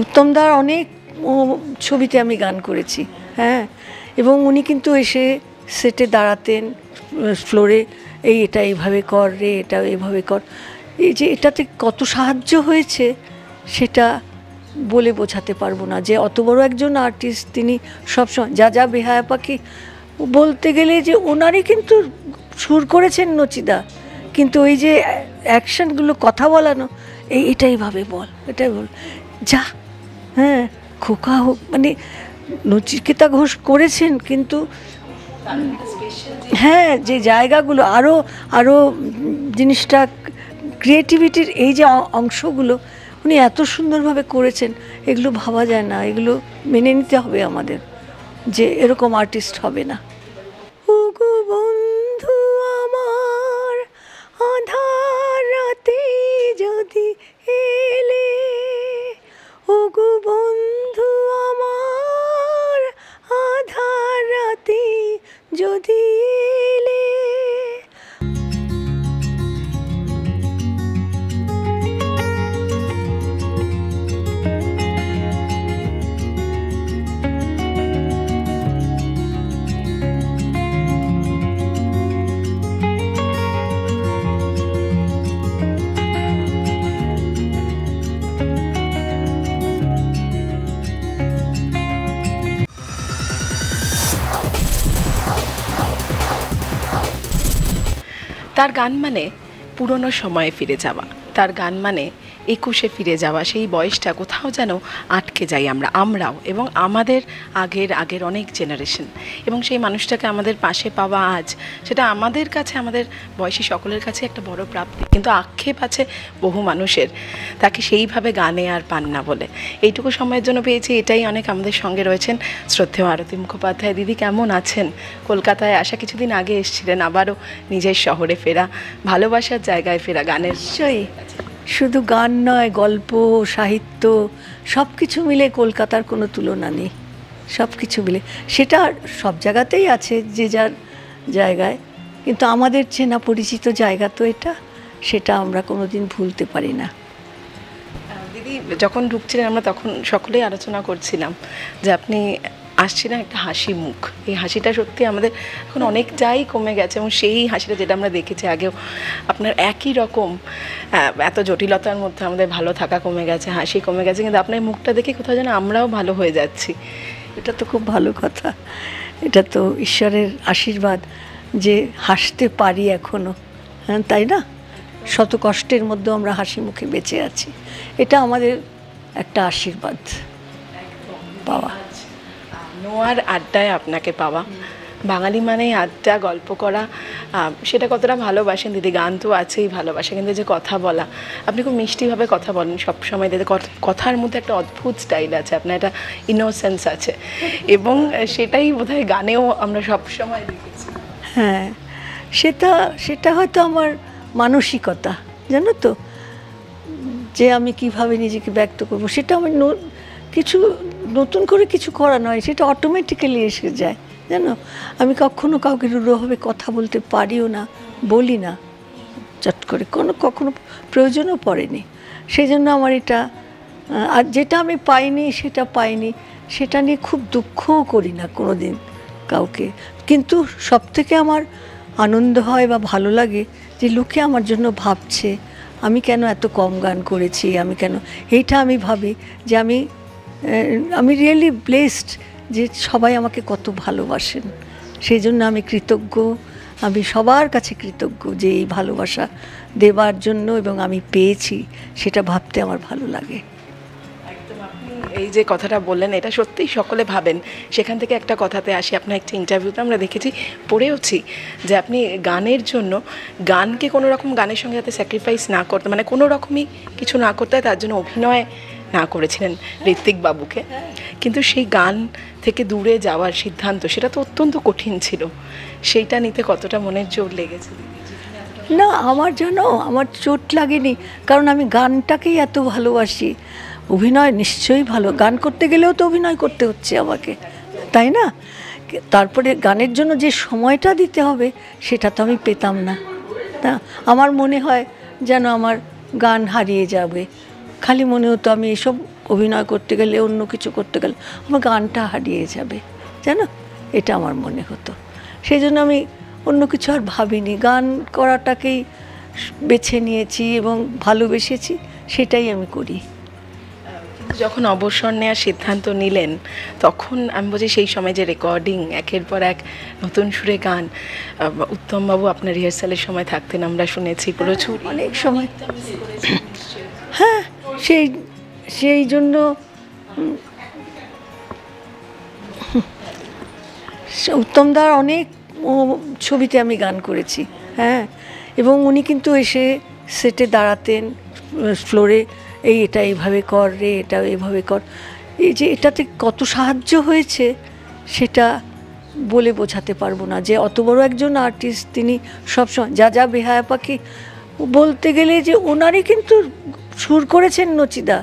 উত্তমদার অনেক ছবিতে আমি গান করেছি, হ্যাঁ। এবং উনি কিন্তু এসে সেটে দাঁড়াতেন ফ্লোরে, এটা এইভাবে কর রে, এটা এইভাবে কর। এই যে এটাতে কত সাহায্য হয়েছে সেটা বলে বোঝাতে পারবো না। যে অত বড় একজন আর্টিস্ট, তিনি সবসময় যা যা বেহায়া পাখি বলতে গেলে যে ওনারই কিন্তু সুর করেছেন নচিদা, কিন্তু ওই যে অ্যাকশনগুলো, কথা বলানো, এটাই ভাবে বল, এটাই বল, যা, হ্যাঁ, খোকা হোক, মানে নচিকেতা ঘোষ করেছেন, কিন্তু হ্যাঁ যে জায়গাগুলো আরও আরও জিনিসটা ক্রিয়েটিভিটির এই যে অংশগুলো উনি এত সুন্দরভাবে করেছেন, এগুলো ভাবা যায় না, এগুলো মেনে নিতে হবে আমাদের যে এরকম আর্টিস্ট হবে না। ওগো বন্ধু আমার আধার রাতে যদি এলে, ওগো বন্ধু আমার আধার রাতে যদি এলে। তার গান মানে পুরনো সময়ে ফিরে যাওয়া, তার গান মানে 21-এ ফিরে যাওয়া। সেই বয়সটা কোথাও যেন আটকে যাই আমরাও এবং আমাদের আগের অনেক জেনারেশন, এবং সেই মানুষটাকে আমাদের পাশে পাওয়া আজ, সেটা আমাদের কাছে, আমাদের বয়সী সকলের কাছে একটা বড় প্রাপ্তি। কিন্তু আক্ষেপ আছে বহু মানুষের, তাকে সেইভাবে গানে আর পান না বলে। এইটুকু সময়ের জন্য পেয়েছি, এটাই অনেক। আমাদের সঙ্গে রয়েছেন শ্রদ্ধেয় আরতি মুখোপাধ্যায়। দিদি কেমন আছেন? কলকাতায় আসা কিছুদিন আগে এসেছিলেন, আবারও নিজের শহরে ফেরা, ভালোবাসার জায়গায় ফেরা, গানের। নিশ্চয়ই, শুধু গান নয়, গল্প, সাহিত্য, সব কিছু মিলে কলকাতার কোনো তুলনা নেই। সব কিছু মিলে সেটা সব জায়গাতেই আছে যে যার জায়গায়, কিন্তু আমাদের চেনা পরিচিত জায়গা তো এটা, সেটা আমরা কোনো দিন ভুলতে পারি না। দিদি যখন ঢুকছিলেন আমরা তখন সকলেই আলোচনা করছিলাম যে আপনি আসছিলেন একটা হাসি মুখ, এই হাসিটা সত্যি আমাদের এখন অনেকটাই কমে গেছে, এবং সেই হাসিটা যেটা আমরা দেখেছি আগেও আপনার একই রকম, এত জটিলতার মধ্যে আমাদের ভালো থাকা কমে গেছে, হাসি কমে গেছে, কিন্তু আপনার মুখটা দেখে কোথাও যেন আমরাও ভালো হয়ে যাচ্ছি। এটা তো খুব ভালো কথা, এটা তো ঈশ্বরের আশীর্বাদ যে হাসতে পারি এখনও, হ্যাঁ তাই না? শত কষ্টের মধ্যেও আমরা হাসি মুখে বেঁচে আছি, এটা আমাদের একটা আশীর্বাদ পাওয়া। নোয়ার আড্ডায় আপনাকে পাওয়া, বাঙালি মানেই আড্ডা, গল্প করা, সেটা কতটা ভালোবাসেন দিদি? গান তো আছেই, ভালোবাসা, কিন্তু যে কথা বলা, আপনি খুব মিষ্টিভাবে কথা বলেন সবসময়। দিদি কথার মধ্যে একটা অদ্ভুত স্টাইল আছে, আপনার একটা ইনোসেন্স আছে, এবং সেটাই বোধহয় গানেও আমরা সবসময় দেখেছি। হ্যাঁ, সেটা হয়তো আমার মানসিকতা, জানো তো, যে আমি কিভাবে নিজেকে ব্যক্ত করব, সেটা আমার কিছু নতুন করে কিছু করা নয়, সেটা অটোমেটিক্যালি এসে যায়, জানো। আমি কখনো কাউকে রূঢ়ভাবে কথা বলতে পারিও না, বলি না চট করে, কখনো প্রয়োজনও পড়েনি। সেই জন্য আমার এটা, আর যেটা আমি পাইনি সেটা নিয়ে খুব দুঃখও করি না কোনো দিন কাউকে। কিন্তু সবথেকে আমার আনন্দ হয় বা ভালো লাগে যে লোকে আমার জন্য ভাবছে, আমি কেন এত কম গান করেছি, আমি কেন, এইটা আমি ভাবি যে আমি রিয়েলি ব্লেসড যে সবাই আমাকে কত ভালোবাসেন। সেই জন্য আমি কৃতজ্ঞ, আমি সবার কাছে কৃতজ্ঞ যে এই ভালোবাসা দেবার জন্য, এবং আমি পেয়েছি, সেটা ভাবতে আমার ভালো লাগে। এই যে কথাটা বললেন, এটা সত্যিই সকলে ভাবেন। সেখান থেকে একটা কথাতে আসি, আপনার একটা ইন্টারভিউতে আমরা দেখেছি, পড়েওছি, যে আপনি গানের জন্য, গানকে কোনো রকম গানের সঙ্গে যাতে স্যাক্রিফাইস না করতে, মানে কোনো রকমই কিছু না করতে হয়, তার জন্য অভিনয় না করেছিলেন ঋত্বিক বাবুকে। কিন্তু সেই গান থেকে দূরে যাওয়ার সিদ্ধান্ত, সেটা তো অত্যন্ত কঠিন ছিল। সেইটা নিতে কতটা মনের জোর লেগেছে? না, আমার চোট লাগেনি, কারণ আমি গানটাকেই এত ভালোবাসি। অভিনয় নিশ্চয়ই ভালো, গান করতে গেলেও তো অভিনয় করতে হচ্ছে আমাকে, তাই না? তারপরে গানের জন্য যে সময়টা দিতে হবে সেটা তো আমি পেতাম না। তা আমার মনে হয় যেন আমার গান হারিয়ে যাবে, খালি মনে হতো আমি এসব অভিনয় করতে গেলে, অন্য কিছু করতে গেলে আমার গানটা হারিয়ে যাবে, জানো, এটা আমার মনে হতো। সেই জন্য আমি অন্য কিছু আর ভাবিনি, গান করাটাকেই বেছে নিয়েছি এবং ভালোবেসেছি, সেটাই আমি করি। যখন অবসর নেওয়ার সিদ্ধান্ত নিলেন তখন আমি বলছি সেই সময় যে রেকর্ডিং, একের পর এক নতুন সুরে গান, উত্তমবাবু আপনার রিহার্সালের সময় থাকতেন আমরা শুনেছি প্রচুর, অনেক সময়। হ্যাঁ, সেই জন্য উত্তমদার অনেক ছবিতে আমি গান করেছি। হ্যাঁ, এবং উনি কিন্তু এসে সেটে দাঁড়াতেন ফ্লোরে, এটা এইভাবে কর রে, এটা এইভাবে কর। এই যে এটাতে কত সাহায্য হয়েছে সেটা বলে বোঝাতে পারবো না। যে অত বড় একজন আর্টিস্ট, তিনি সবসময় যা বেহায়া পাখি বলতে গেলে যে ওনারই কিন্তু সুর করেছেন নচিদা,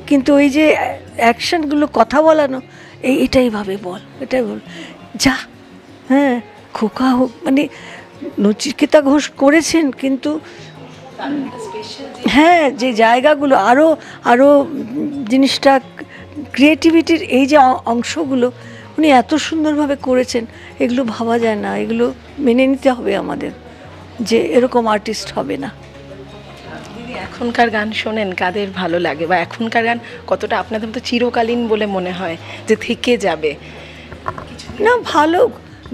কিন্তু ওই যে অ্যাকশনগুলো, কথা বলানো, এটাই ভাবে বল, এটাই বল, যা, হ্যাঁ, খোকা হোক, মানে নচিকেতা ঘোষ করেছেন, কিন্তু হ্যাঁ, যে জায়গাগুলো আরও জিনিসটা ক্রিয়েটিভিটির এই যে অংশগুলো উনি এত সুন্দরভাবে করেছেন, এগুলো ভাবা যায় না, এগুলো মেনে নিতে হবে আমাদের, যে এরকম আর্টিস্ট হবে না। এখনকার গান শোনেন কাদের ভালো লাগে, বা এখনকার গান কতটা আপনাদের মতো চিরকালীন বলে মনে হয় যে থেকে যাবে? না, ভালো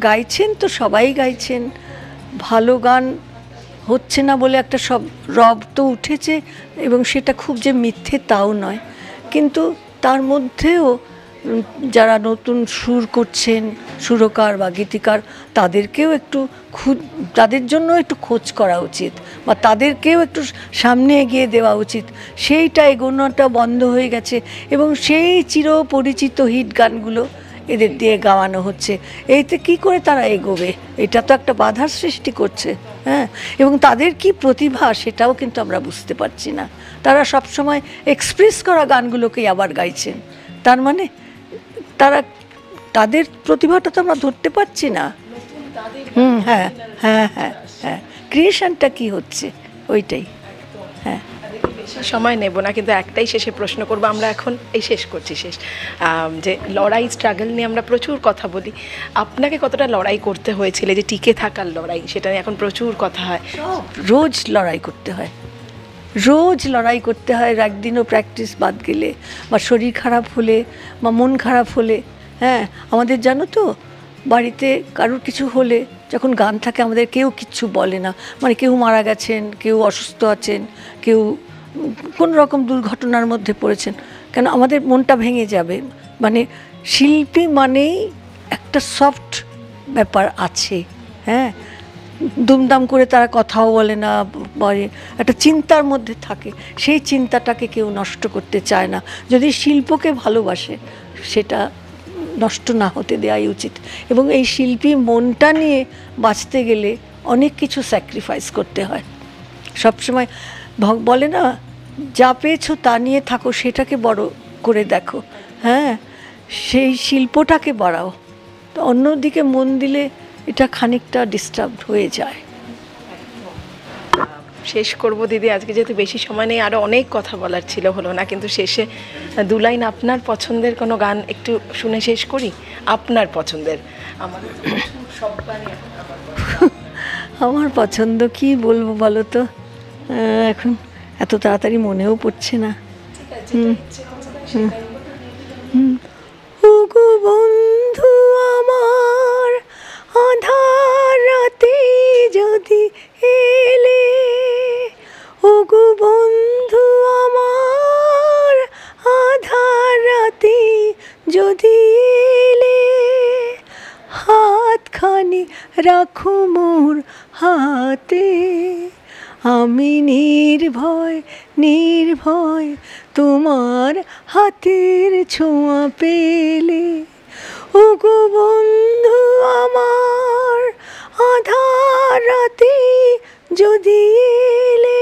গাইছেন তো, সবাই গাইছেন, ভালো গান হচ্ছে না বলে একটা সব রব তো উঠেছে, এবং সেটা খুব যে মিথ্যে তাও নয়, কিন্তু তার মধ্যেও যারা নতুন সুর করছেন, সুরকার বা গীতিকার, তাদেরকেও একটু তাদের জন্য একটু খোঁজ করা উচিত, বা তাদেরকেও একটু সামনে এগিয়ে দেওয়া উচিত। সেইটা এগোনোটা বন্ধ হয়ে গেছে, এবং সেই চিরপরিচিত হিট গানগুলো এদের দিয়ে গাওয়ানো হচ্ছে। এইতে কি করে তারা এগোবে? এটা তো একটা বাধার সৃষ্টি করছে। হ্যাঁ, এবং তাদের কি প্রতিভা সেটাও কিন্তু আমরা বুঝতে পারছি না। তারা সবসময় এক্সপ্রেস করা গানগুলোকেই আবার গাইছেন, তার মানে তাদের প্রতিভাটা তো আমরা ধরতে পারছি না। হ্যাঁ হ্যাঁ হ্যাঁ হ্যাঁ, ক্রিয়েশনটা কি হচ্ছে ওইটাই। হ্যাঁ, সময় নেব না, কিন্তু একটাই শেষে প্রশ্ন করবো, আমরা এখন শেষ করছি, যে লড়াই, স্ট্রাগল নিয়ে আমরা প্রচুর কথা বলি, আপনাকে কতটা লড়াই করতে হয়েছিল, যে টিকে থাকার লড়াই, সেটা নিয়ে এখন প্রচুর কথা হয়। রোজ লড়াই করতে হয়, রোজ লড়াই করতে হয়, একদিনও প্র্যাকটিস বাদ গেলে, বা শরীর খারাপ হলে, বা মন খারাপ হলে। হ্যাঁ, আমাদের জানো তো, বাড়িতে কারোর কিছু হলে যখন গান থাকে আমাদের কেউ কিচ্ছু বলে না, মানে কেউ মারা গেছেন, কেউ অসুস্থ আছেন, কেউ কোন রকম দুর্ঘটনার মধ্যে পড়েছেন, কেন আমাদের মনটা ভেঙে যাবে। মানে শিল্পী মানেই একটা সফট ব্যাপার আছে। হ্যাঁ, দুমদাম করে তারা কথাও বলে না, একটা চিন্তার মধ্যে থাকে, সেই চিন্তাটাকে কেউ নষ্ট করতে চায় না। যদি শিল্পকে ভালোবাসে সেটা নষ্ট না হতে দেওয়াই উচিত, এবং এই শিল্পী মনটা নিয়ে বাঁচতে গেলে অনেক কিছু স্যাক্রিফাইস করতে হয়। সবসময় বলে না, যা পেয়েছো তা নিয়ে থাকো, সেটাকে বড় করে দেখো। হ্যাঁ, সেই শিল্পটাকে বাড়াও, তো অন্যদিকে মন দিলে এটা খানিকটা ডিস্টার্ব হয়ে যায়। শেষ করব দিদি, আজকে যেহেতু বেশি সময় নেই, আরও অনেক কথা বলার ছিল, হলো না, কিন্তু শেষে দু লাইন আপনার পছন্দের কোনো গান একটু শুনে শেষ করি, আপনার পছন্দের। আমার পছন্দ কি বলবো বলো তো, এখন এত তাড়াতাড়ি মনেও পড়ছে না। ওগো বন্ধু আমার, আধার রাতে যদি এলে, ওগো বন্ধু আমার, আধার রাতে যদি এলে, হাতখানি রাখো মোর হাতে, আমি নির্ভয় নির্ভয় তোমার হাতের ছোঁয়া পেলে, ওগো বন্ধু আমার, আধার রাতে যদি এলে।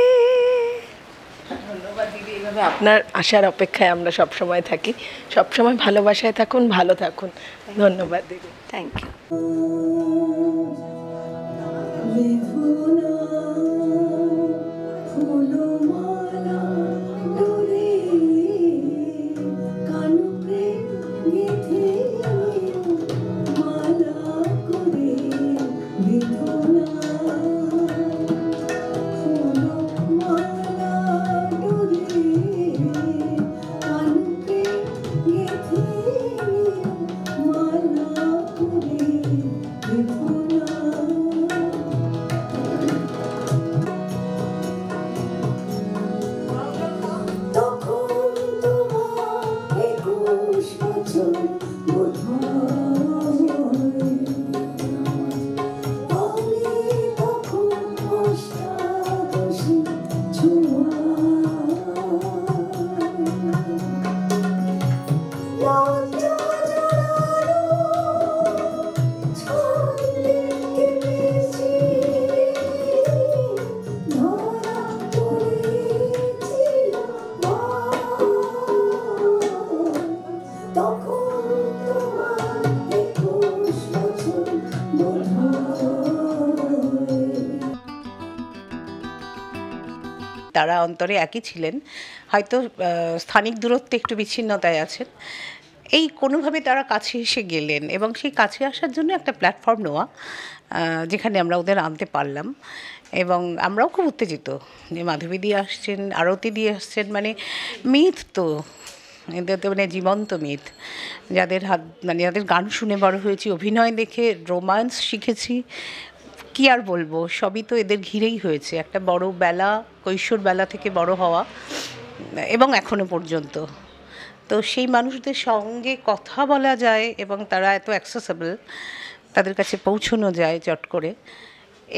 ধন্যবাদ দিদি, এইভাবে আপনার আশার অপেক্ষায় আমরা সব সময় থাকি, সব সময় ভালোবাসায় থাকুন, ভালো থাকুন। ধন্যবাদ দিদি, থ্যাংক ইউ। তারা অন্তরে একই ছিলেন, হয়তো স্থানিক দূরত্বে একটু বিচ্ছিন্নতায় আছেন। এই কোনোভাবে তারা কাছে এসে গেলেন এবং সেই কাছে আসার জন্য একটা প্ল্যাটফর্ম নেওয়া, যেখানে আমরা ওদের আনতে পারলাম। এবং আমরাও খুব উত্তেজিত যে মাধবী দিয়ে আসছেন, আরতি দিয়ে আসছেন, মানে মিথ তো এদের তো মানে জীবন্ত মিথ, যাদের হাত মানে যাদের গান শুনে বড় হয়েছি, অভিনয় দেখে রোম্যান্স শিখেছি, কি আর বলবো, সবই তো এদের ঘিরেই হয়েছে। একটা বড় বেলা, কৈশোর বেলা থেকে বড় হওয়া এবং এখনো পর্যন্ত। তো সেই মানুষদের সঙ্গে কথা বলা যায় এবং তারা এত অ্যাক্সেসেবল, তাদের কাছে পৌঁছানো যায় চট করে,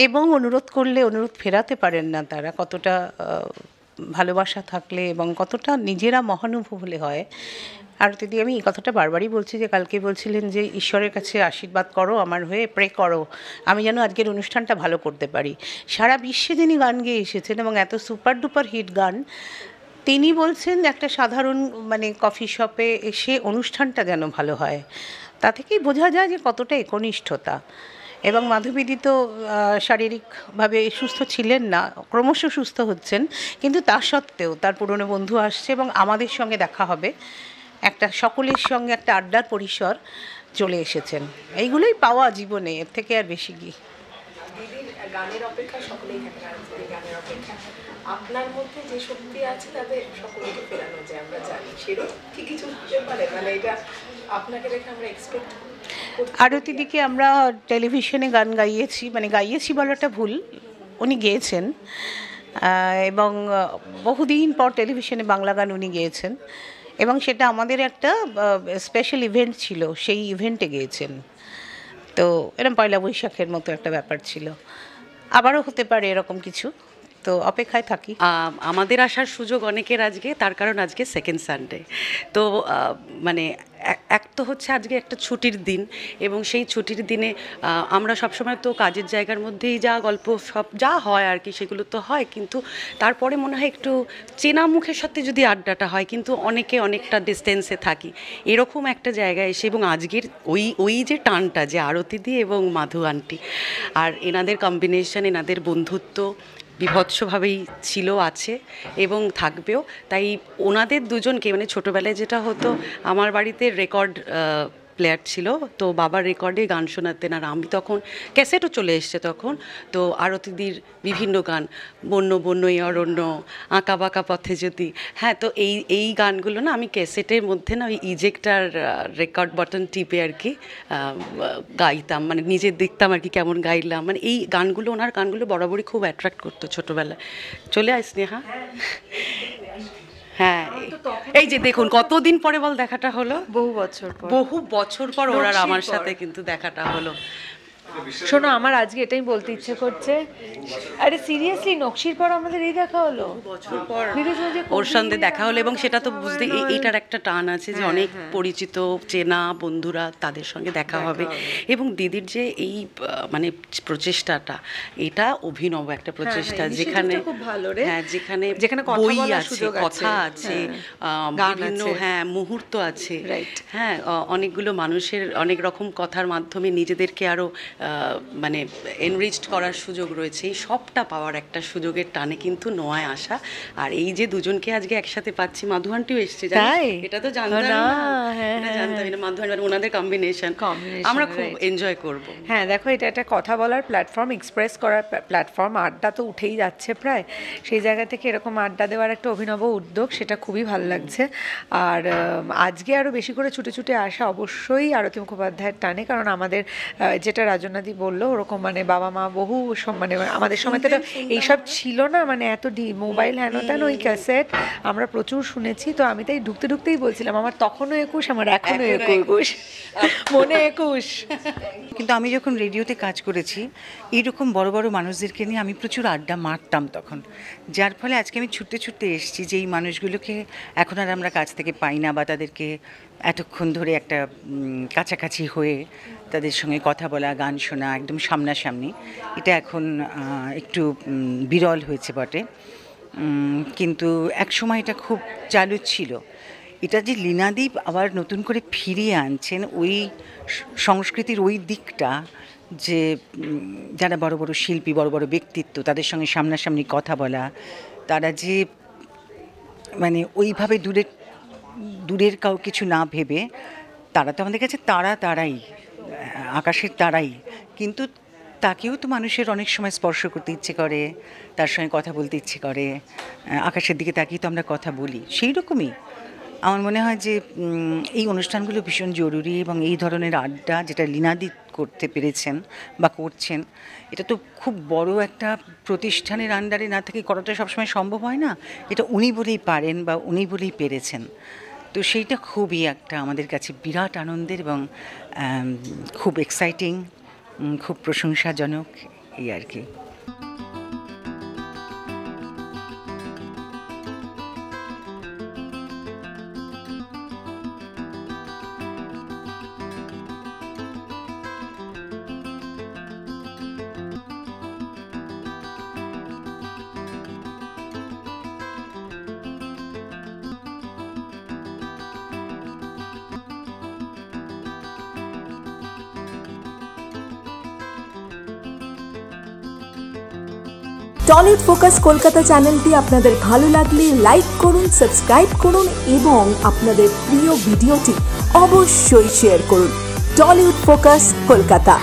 এবং অনুরোধ করলে অনুরোধ ফেরাতে পারেন না তারা, কতটা ভালোবাসা থাকলে এবং কতটা নিজেরা মহানুভব হলে হয়। আর দিদি আমি এই কথাটা বারবারই বলছি, যে কালকে বলছিলেন যে ঈশ্বরের কাছে আশীর্বাদ করো আমার হয়ে, প্রে করো আমি যেন আজকের অনুষ্ঠানটা ভালো করতে পারি। সারা বিশ্বে যিনি গান গেয়ে এসেছেন এবং এত সুপার ডুপার হিট গান, তিনি বলছেন একটা সাধারণ মানে কফি শপে এসে অনুষ্ঠানটা যেন ভালো হয়। তা থেকেই বোঝা যায় যে কতটা একনিষ্ঠতা। এবং মাধবীদি তো শারীরিকভাবে সুস্থ ছিলেন না, ক্রমশ সুস্থ হচ্ছেন, কিন্তু তা সত্ত্বেও তার পুরনো বন্ধু আসছে এবং আমাদের সঙ্গে দেখা হবে, একটা সকলের সঙ্গে একটা আড্ডার পরিসর চলে এসেছেন। এইগুলোই পাওয়া জীবনে, এর থেকে আর বেশি কি। দিদির গানের অপেক্ষা সকলেই থাকে, গানের অপেক্ষা আপনার মধ্যে যে শক্তি আছে তাতে সকলকে ফেরানো যায়, আমরা জানি। সেরকম কি কিছু হতে পারে, মানে এটা আপনাকে দেখে আমরা এক্সপেক্ট। আরতি দিকে আমরা টেলিভিশনে গান গাইয়েছি, মানে গাইয়েছি বলাটা ভুল, উনি গেয়েছেন, এবং বহুদিন পর টেলিভিশনে বাংলা গান উনি গেয়েছেন, এবং সেটা আমাদের একটা স্পেশাল ইভেন্ট ছিল, সেই ইভেন্টে গিয়েছেন। তো এরকম পয়লা বৈশাখের মতো একটা ব্যাপার ছিল, আবারও হতে পারে এরকম কিছু, তো অপেক্ষায় থাকি। আমাদের আসার সুযোগ অনেকের আজকে, তার কারণ আজকে সেকেন্ড সানডে। তো মানে এক তো হচ্ছে আজকে একটা ছুটির দিন, এবং সেই ছুটির দিনে আমরা সবসময় তো কাজের জায়গার মধ্যেই যা গল্প সব যা হয় আর কি সেগুলো তো হয়, কিন্তু তারপরে মনে হয় একটু চেনা মুখের সাথে যদি আড্ডাটা হয়, কিন্তু অনেকে অনেকটা ডিস্টেন্সে থাকি, এরকম একটা জায়গায় এসে, এবং আজকের ওই যে টানটা যে আরতি দিয়ে এবং মাধু আন্টি আর এনাদের কম্বিনেশন, এনাদের বন্ধুত্ব বিভৎসভাবেই ছিল, আছে এবং থাকবেও। তাই ওনাদের দুজনকে, মানে ছোটোবেলায় যেটা হতো, আমার বাড়িতে রেকর্ড প্লেয়ার ছিল, তো বাবার রেকর্ডে গান শোনাতেন, আর আমি তখন ক্যাসেটও চলে এসছে তখন, তো আরতিদির বিভিন্ন গান, বন্য বন্য এই অরণ্য, আঁকা বাঁকা পথে যদি, হ্যাঁ, তো এই গানগুলো না আমি ক্যাসেটের মধ্যে না ওই ইজেক্টার রেকর্ড বাটন টিপে আর কি গাইতাম, মানে নিজে দেখতাম আর কি কেমন গাইলাম, মানে এই গানগুলো, ওনার গানগুলো বরাবরই খুব অ্যাট্রাক্ট করতো ছোটোবেলায়। চলে আয় স্নেহা। হ্যাঁ, এই যে দেখুন কতদিন পরে বল দেখাটা হলো, বহু বছর পর ওর আর আমার সাথে কিন্তু দেখাটা হলো। শোনো, আমার আজকে এটাই বলতে ইচ্ছে করছে, আরে সিরিয়াসলি নকশির পর আমাদের এই দেখা হলো, বছর পর ওর সঙ্গে দেখা হলো, এবং সেটা তো বুঝতে এইটার একটা টান আছে যে অনেক পরিচিত চেনা বন্ধুরা তাদের সঙ্গে দেখা হবে, এবং দিদির যে এই মানে প্রচেষ্টাটা, এটা অভিনব একটা প্রচেষ্টা, যেখানে হ্যাঁ যেখানে বই আছে, কথা আছে, বিভিন্ন হ্যাঁ মুহূর্ত আছে, হ্যাঁ অনেকগুলো মানুষের অনেক রকম কথার মাধ্যমে নিজেদেরকে আরো মানে এনরিচড করার সুযোগ রয়েছে। এই সবটা পাওয়ার একটা সুযোগের টানে কিন্তু নোয়ায় আসা, আর এই যে দুজনকে আজকে একসাথে পাচ্ছি, মাধু আন্টিও এসছে, এটা তো জানতাম না, এটা জানতামই না, মাধু আন্টি ওনাদের কম্বিনেশন আমরা খুব এনজয় করব। হ্যাঁ দেখো, এটা একটা কথা বলার প্ল্যাটফর্ম, এক্সপ্রেস করার প্ল্যাটফর্ম, আড্ডা তো উঠেই যাচ্ছে প্রায়, সেই জায়গা থেকে এরকম আড্ডা দেওয়ার একটা অভিনব উদ্যোগ, সেটা খুবই ভালো লাগছে। আর আজকে আরও বেশি করে ছুটে ছুটে আসা অবশ্যই আরতি মুখোপাধ্যায়ের টানে, কারণ আমাদের যেটা রাজন সৃজনাদি বললো ওরকম মানে বাবা মা বহু মানে আমাদের সময় তো এইসব ছিল না, মানে এত মোবাইল হেন তেন, ওই ক্যাসেট আমরা প্রচুর শুনেছি। তো আমি তাই ঢুকতে ঢুকতেই বলছিলাম আমার তখনও 21, আমার এখনো 21, মনে 21। কিন্তু আমি যখন রেডিওতে কাজ করেছি এইরকম বড় বড় মানুষদেরকে নিয়ে আমি প্রচুর আড্ডা মারতাম তখন, যার ফলে আজকে আমি ছুটতে ছুটতে এসেছি যে এই মানুষগুলোকে এখন আর আমরা কাছ থেকে পাই না, বা তাদেরকে এতক্ষণ ধরে একটা কাছাকাছি হয়ে তাদের সঙ্গে কথা বলা, গান শোনা একদম সামনাসামনি, এটা এখন একটু বিরল হয়েছে বটে। কিন্তু একসময় এটা খুব চালু ছিল। এটা যে লীনাদীপ আবার নতুন করে ফিরিয়ে আনছেন ওই সংস্কৃতির ওই দিকটা, যে যারা বড় বড় শিল্পী, বড় বড় ব্যক্তিত্ব, তাদের সঙ্গে সামনাসামনি কথা বলা, তারা যে মানে ওইভাবে দূরের কাউ কিছু না ভেবে, তারা তো আমাদের কাছে তারাই আকাশের তারাই, কিন্তু তাকেও তো মানুষের অনেক সময় স্পর্শ করতে ইচ্ছে করে, তার সঙ্গে কথা বলতে ইচ্ছে করে, আকাশের দিকে তাকিয়ে তো আমরা কথা বলি। সেই রকমই আমার মনে হয় যে এই অনুষ্ঠানগুলো ভীষণ জরুরি, এবং এই ধরনের আড্ডা যেটা লীনাদি করতে পেরেছেন বা করছেন, এটা তো খুব বড় একটা প্রতিষ্ঠানের আন্ডারে না থেকে করাটা সবসময় সম্ভব হয় না। এটা উনি বলেই পারেন বা উনি বলেই পেরেছেন। তো সেইটা খুবই একটা আমাদের কাছে বিরাট আনন্দের এবং খুব এক্সাইটিং, খুব প্রশংসাজনক, এই আর কি। টলিউড ফোকাস কলকাতা চ্যানেলটি আপনাদের ভালো লাগলে লাইক করুন, সাবস্ক্রাইব করুন এবং আপনাদের প্রিয় ভিডিওটি অবশ্যই শেয়ার করুন। Tollywood focus Kolkata.